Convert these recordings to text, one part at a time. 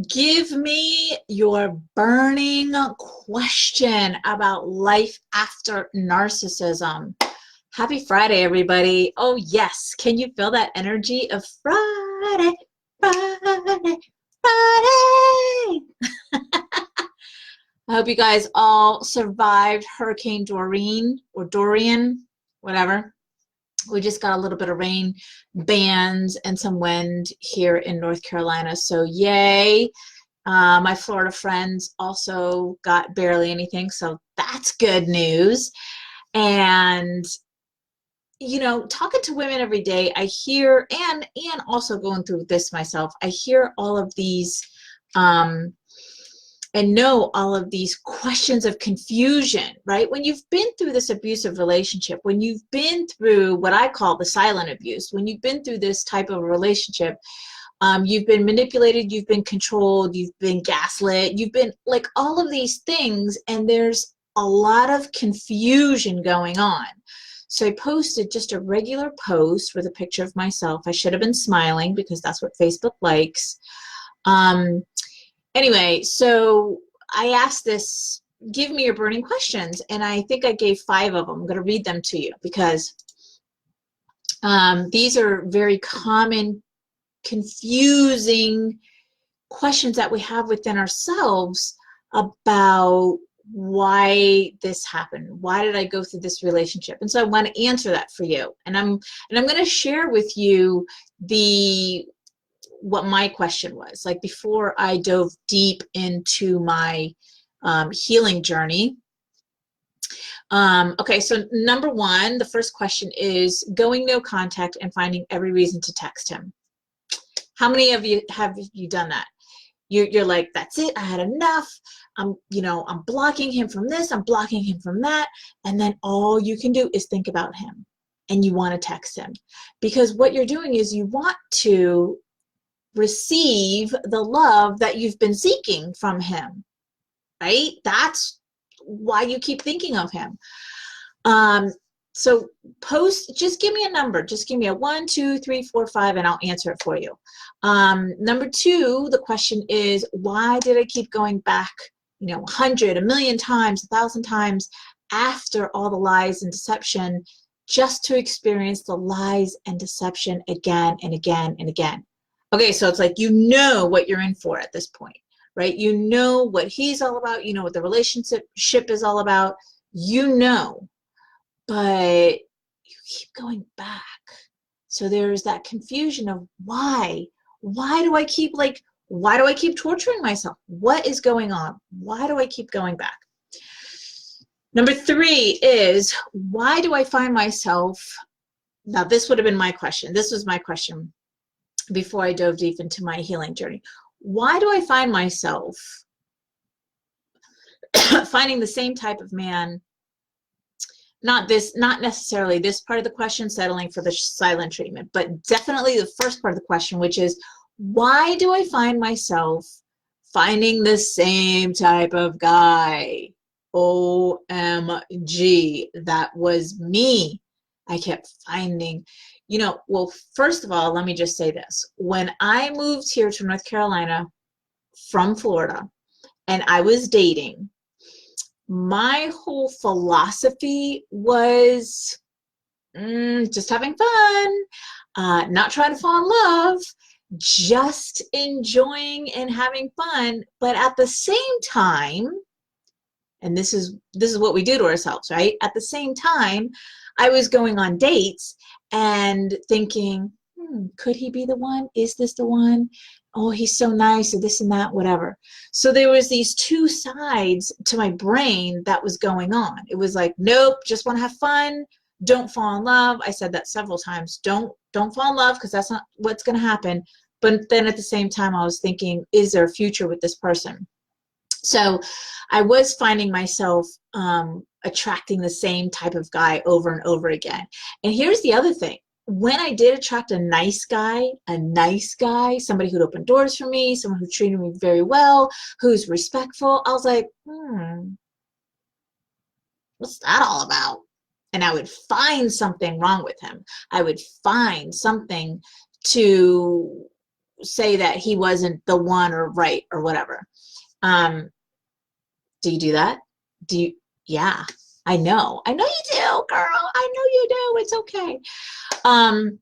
Give me your burning question about life after narcissism. Happy Friday, everybody. Oh, yes. Can you feel that energy of Friday, Friday, Friday? I hope you guys all survived Hurricane Doreen or Dorian, whatever. We just got a little bit of rain, bands, and some wind here in North Carolina. So yay. My Florida friends also got barely anything. So that's good news. And, you know, talking to women every day, I hear, and also going through this myself, I hear all of these, and know all of these questions of confusion, right? When you've been through this abusive relationship, when you've been through what I call the silent abuse, when you've been through this type of relationship, you've been manipulated, you've been controlled, you've been gaslit, you've been like all of these things, and there's a lot of confusion going on. So I posted just a regular post with a picture of myself. I should have been smiling because that's what Facebook likes. Anyway, so I asked this, give me your burning questions, and I think I gave 5 of them. I'm going to read them to you because these are very common, confusing questions that we have within ourselves about why this happened. Why did I go through this relationship? And so I want to answer that for you. And I'm going to share with you what my question was, like before I dove deep into my healing journey. Okay, so number 1, the first question is going no contact and finding every reason to text him. How many of you have you done that? You're like, that's it, I had enough. I'm blocking him from this, I'm blocking him from that, and then all you can do is think about him, and you want to text him because what you're doing is you want to receive the love that you've been seeking from him, right? That's why you keep thinking of him. So just give me a number. Just give me a 1, 2, 3, 4, 5, and I'll answer it for you. Number 2, the question is, why did I keep going back, 100, 1,000,000 times, 1,000 times after all the lies and deception, just to experience the lies and deception again and again and again? Okay, so it's like you know what you're in for at this point, right? You know what he's all about. You know what the relationship is all about. You know, but you keep going back. So there's that confusion of why? Why do I keep torturing myself? What is going on? Why do I keep going back? Number 3 is, why do I find myself, now this would have been my question. This was my question before I dove deep into my healing journey. Why do I find myself finding the same type of man, not necessarily this part of the question, settling for the silent treatment, but definitely the first part of the question, which is, why do I find myself finding the same type of guy? OMG, that was me. I kept finding, well, first of all, let me just say this. When I moved here to North Carolina from Florida and I was dating, my whole philosophy was just having fun, not trying to fall in love, just enjoying and having fun. But at the same time, and this is what we do to ourselves, right? At the same time, I was going on dates and thinking, could he be the one? Is this the one? Oh, he's so nice, or this and that, whatever. So there was these 2 sides to my brain that was going on. It was like, nope, just want to have fun. Don't fall in love. I said that several times. Don't fall in love, because that's not what's going to happen. But then at the same time, I was thinking, is there a future with this person? So I was finding myself attracting the same type of guy over and over again. And here's the other thing. When I did attract a nice guy, somebody who'd open doors for me, someone who treated me very well, who's respectful, I was like, what's that all about? And I would find something wrong with him. I would find something to say that he wasn't the one or right or whatever. Do you do that? Do you? Yeah, I know you do, girl. I know you do. It's okay. Um,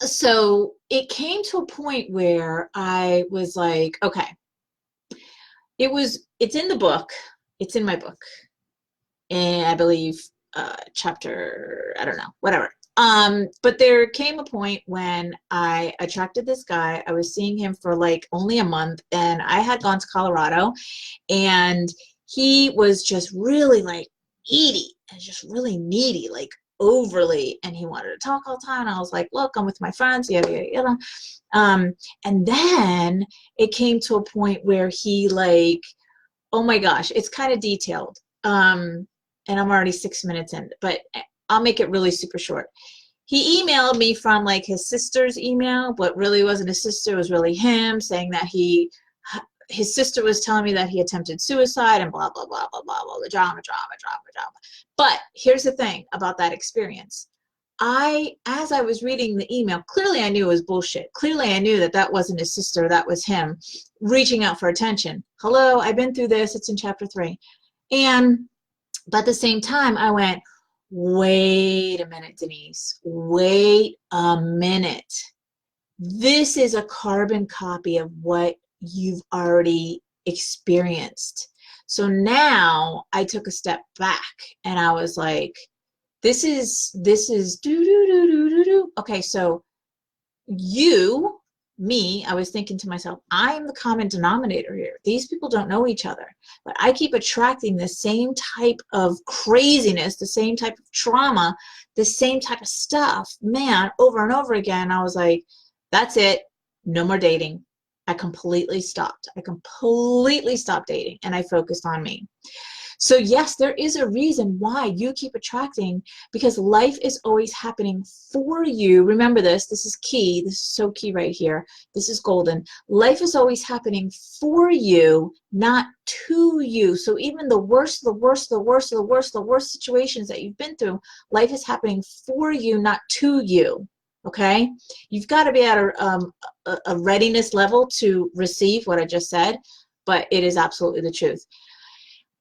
so it came to a point where I was like, okay, it's in the book. It's in my book. And I believe chapter, I don't know, whatever. But there came a point when I attracted this guy. I was seeing him for like only a month, and I had gone to Colorado, and he was just really like needy and just really needy, like overly, and he wanted to talk all the time. And I was like, look, I'm with my friends, yada yada yada. And then it came to a point where he like, oh my gosh, it's kind of detailed. And I'm already 6 minutes in, but I'll make it really super short. He emailed me from like his sister's email, but really wasn't his sister, it was really him, saying that his sister was telling me that he attempted suicide and blah, blah, blah, blah, blah, blah, the drama. But here's the thing about that experience. As I was reading the email, clearly I knew it was bullshit. Clearly I knew that that wasn't his sister, that was him reaching out for attention. Hello, I've been through this, it's in chapter 3. But at the same time, I went, wait a minute, Denise, wait a minute. This is a carbon copy of what you've already experienced. So now I took a step back and I was like, this is do. Okay, so I was thinking to myself, I am the common denominator here. These people don't know each other, but I keep attracting the same type of craziness, the same type of trauma, the same type of stuff, man, over and over again. I was like, that's it. No more dating. I completely stopped. I completely stopped dating, and I focused on me. So yes, there is a reason why you keep attracting, because life is always happening for you. Remember this. This is key. This is so key right here. This is golden. Life is always happening for you, not to you. So even the worst situations that you've been through, life is happening for you, not to you. Okay? You've got to be at a readiness level to receive what I just said, but it is absolutely the truth.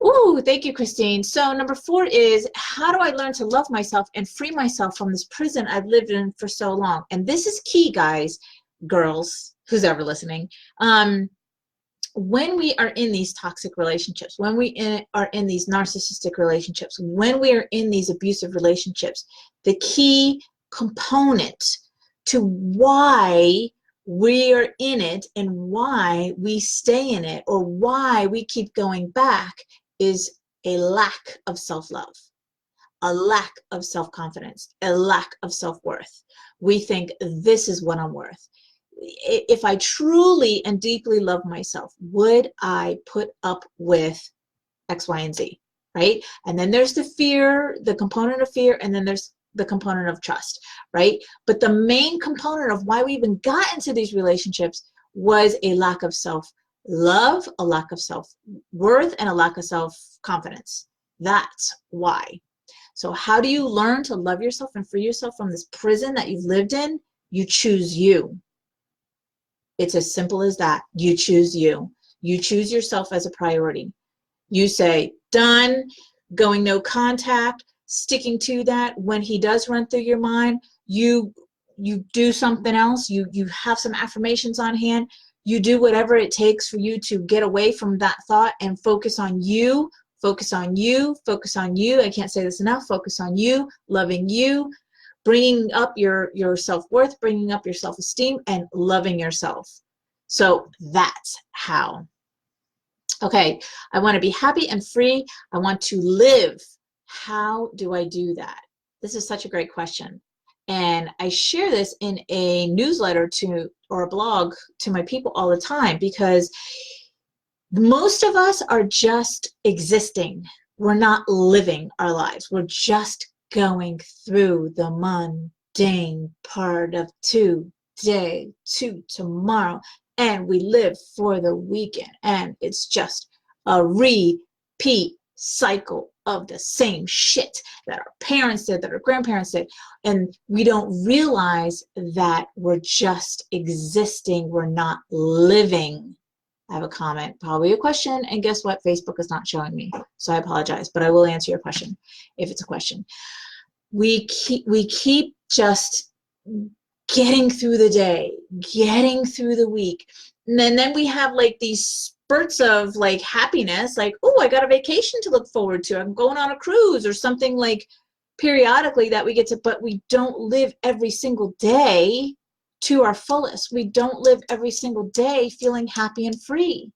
Ooh, thank you, Christine. So number 4 is, how do I learn to love myself and free myself from this prison I've lived in for so long? And this is key, guys, girls, who's ever listening. When we are in these toxic relationships, when we are in these narcissistic relationships, when we are in these abusive relationships, the key component to why we are in it and why we stay in it, or why we keep going back, is a lack of self-love, a lack of self-confidence, a lack of self-worth. We think, this is what I'm worth. If I truly and deeply love myself, would I put up with X, Y, and Z, right? And then there's the fear, the component of fear, and then there's the component of trust, right? But the main component of why we even got into these relationships was a lack of self-love, a lack of self-worth, and a lack of self-confidence. That's why. So how do you learn to love yourself and free yourself from this prison that you've lived in? You choose you. It's as simple as that. You choose you. You choose yourself as a priority. You say, done, going no contact, sticking to that. When he does run through your mind, you do something else. You have some affirmations on hand. You do whatever it takes for you to get away from that thought and focus on you, focus on you, focus on you. I can't say this enough. Focus on you, loving you, bringing up your self-worth, bringing up your self-esteem, and loving yourself. So that's how. Okay, I want to be happy and free. I want to live. How do I do that? This is such a great question. And I share this in a newsletter or a blog to my people all the time, because most of us are just existing. We're not living our lives. We're just going through the mundane part of today to tomorrow. And we live for the weekend. And it's just a repeat cycle of the same shit that our parents did, that our grandparents did. And we don't realize that we're just existing. We're not living. I have a comment, probably a question, and guess what? Facebook is not showing me, so I apologize, but I will answer your question if it's a question. We keep just getting through the day, getting through the week, and then we have like these spurts of like happiness, like, oh, I got a vacation to look forward to. I'm going on a cruise or something like periodically that we get to, but we don't live every single day to our fullest. We don't live every single day feeling happy and free.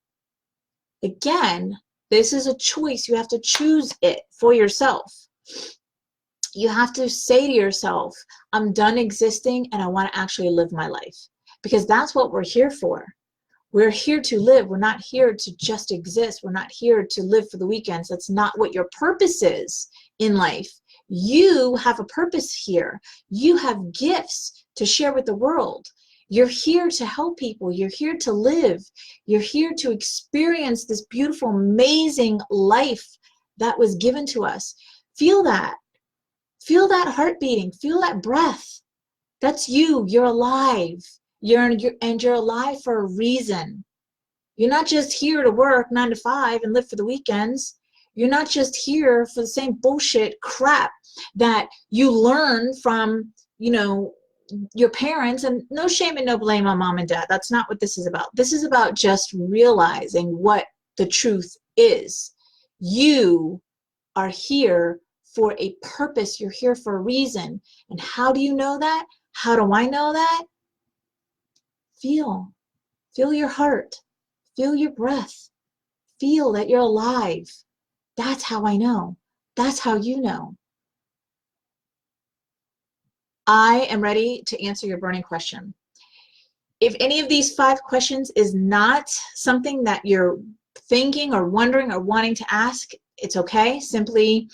Again, this is a choice. You have to choose it for yourself. You have to say to yourself, I'm done existing and I want to actually live my life, because that's what we're here for. We're here to live. We're not here to just exist. We're not here to live for the weekends. That's not what your purpose is in life. You have a purpose here. You have gifts to share with the world. You're here to help people. You're here to live. You're here to experience this beautiful, amazing life that was given to us. Feel that. Feel that heart beating. Feel that breath. That's you. You're alive. You're alive for a reason. You're not just here to work 9 to 5 and live for the weekends. You're not just here for the same bullshit crap that you learn from, you know, your parents. And no shame and no blame on mom and dad. That's not what this is about. This is about just realizing what the truth is. You are here for a purpose. You're here for a reason. And how do you know that? How do I know that? Feel your heart, feel your breath, feel that you're alive. That's how I know. That's how you know. I am ready to answer your burning question. If any of these 5 questions is not something that you're thinking or wondering or wanting to ask, it's okay. Simply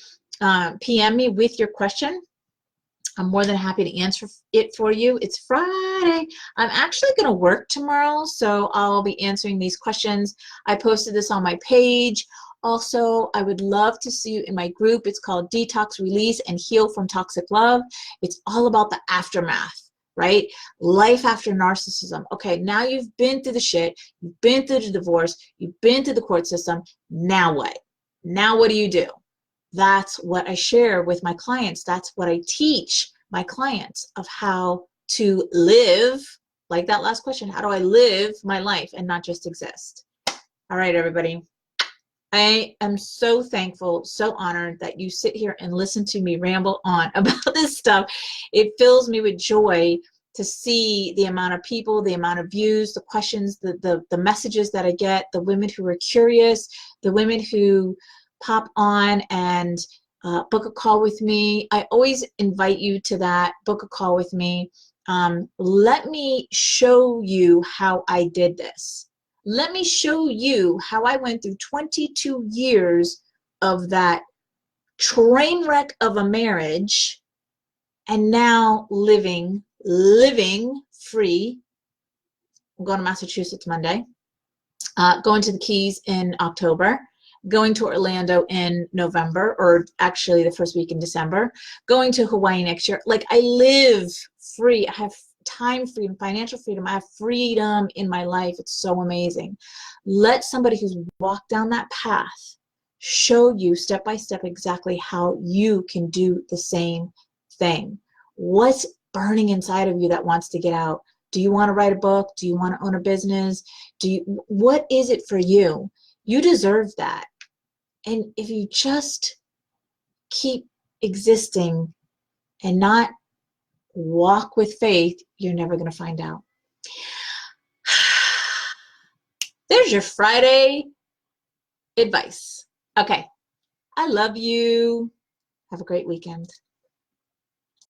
PM me with your question. I'm more than happy to answer it for you. It's Friday. I'm actually going to work tomorrow, so I'll be answering these questions. I posted this on my page. Also, I would love to see you in my group. It's called Detox, Release, and Heal from Toxic Love. It's all about the aftermath, right? Life after narcissism. Okay, now you've been through the shit. You've been through the divorce. You've been through the court system. Now what? Now what do you do? That's what I share with my clients. That's what I teach my clients, of how to live, like that last question, how do I live my life and not just exist? All right, everybody. I am so thankful, so honored that you sit here and listen to me ramble on about this stuff. It fills me with joy to see the amount of people, the amount of views, the questions, the messages that I get, the women who are curious, the women who pop on and book a call with me. I always invite you to that. Book a call with me. Let me show you how I did this. Let me show you how I went through 22 years of that train wreck of a marriage and now living free. I'm going to Massachusetts Monday. Going to the Keys in October. Going to Orlando in November, or actually the first week in December, going to Hawaii next year. Like, I live free. I have time freedom, financial freedom. I have freedom in my life. It's so amazing. Let somebody who's walked down that path show you step by step exactly how you can do the same thing. What's burning inside of you that wants to get out? Do you want to write a book? Do you want to own a business? What is it for you? You deserve that. And if you just keep existing and not walk with faith, you're never going to find out. There's your Friday advice. Okay. I love you. Have a great weekend.